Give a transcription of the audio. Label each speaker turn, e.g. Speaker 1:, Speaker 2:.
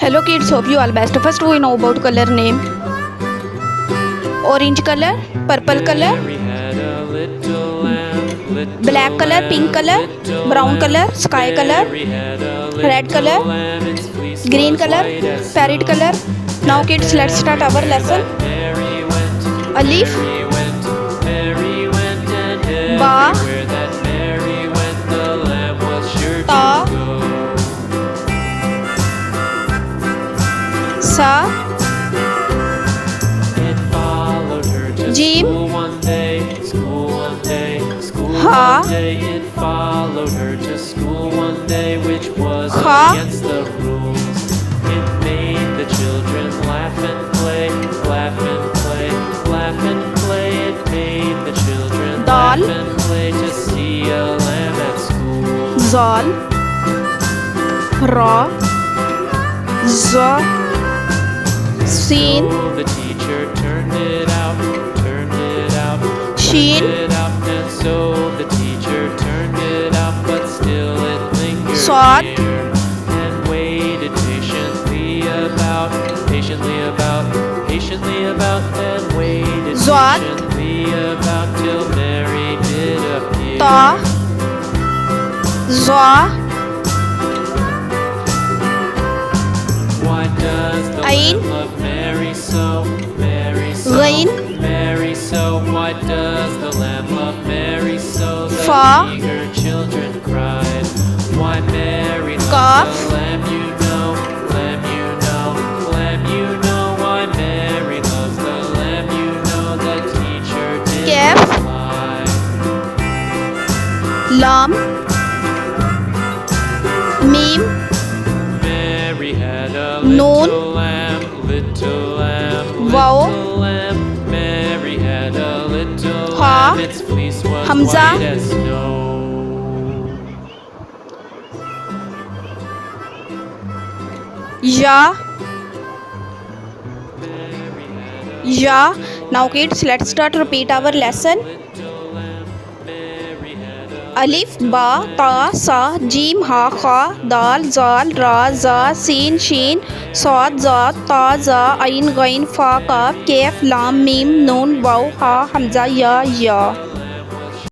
Speaker 1: Hello kids, hope you all best. First we know about color name. Orange color, purple color, black color, pink color, brown color, sky color, red color, green color, parrot color. Now kids, let's start our lesson. Alif, Ba, Ta, Sa, Jim, Ha,
Speaker 2: It followed her to school one day, which was
Speaker 1: Kha,
Speaker 2: against the rules. It made the children laugh and play, laugh and play, laugh and play. It made the children
Speaker 1: Dal,
Speaker 2: laugh and play to see a lamb at school.
Speaker 1: Zal, Ra, Za, Sin,
Speaker 2: So the teacher turned it out, turned it out,
Speaker 1: Shin,
Speaker 2: turned it out, and so the teacher turned it out, but still it lingered
Speaker 1: Swat,
Speaker 2: near and waited patiently about, and waited
Speaker 1: Zwat,
Speaker 2: patiently about till Mary did appear.
Speaker 1: Ta, Zwa,
Speaker 2: Why does the
Speaker 1: Ain,
Speaker 2: Lamb love Mary so? Mary so,
Speaker 1: Ghain,
Speaker 2: Mary so. Why does the Lamb love Mary so? The
Speaker 1: Fa,
Speaker 2: eager children cried. Why Mary loves
Speaker 1: Kaf,
Speaker 2: the Lamb, you know, Lamb, you know, Lamb, you know. Why Mary loves the Lamb, you know. The teacher did
Speaker 1: Kaf,
Speaker 2: reply.
Speaker 1: Lam, Mim,
Speaker 2: Mary had a
Speaker 1: Noon,
Speaker 2: little lamb, little lamb,
Speaker 1: Wow,
Speaker 2: little lamb. Mary had a little
Speaker 1: Ha,
Speaker 2: lamb, its fleece was
Speaker 1: Hamza,
Speaker 2: white as snow.
Speaker 1: Ya,
Speaker 2: Mary had a
Speaker 1: Ya. Now kids, let's start repeat our lesson.
Speaker 2: little lamb. Mary had a
Speaker 1: Alif, Ba, Ta, Sa, Jim, Ha, Kha, Dal, Zal, Ra, Za, Sin, Shin, Swat, Za, Ta, Za, Ain, Ghain, Fa, Kaf, Kaf, Lam, Mim, Nun, Waw, Ha, Hamza, Ya.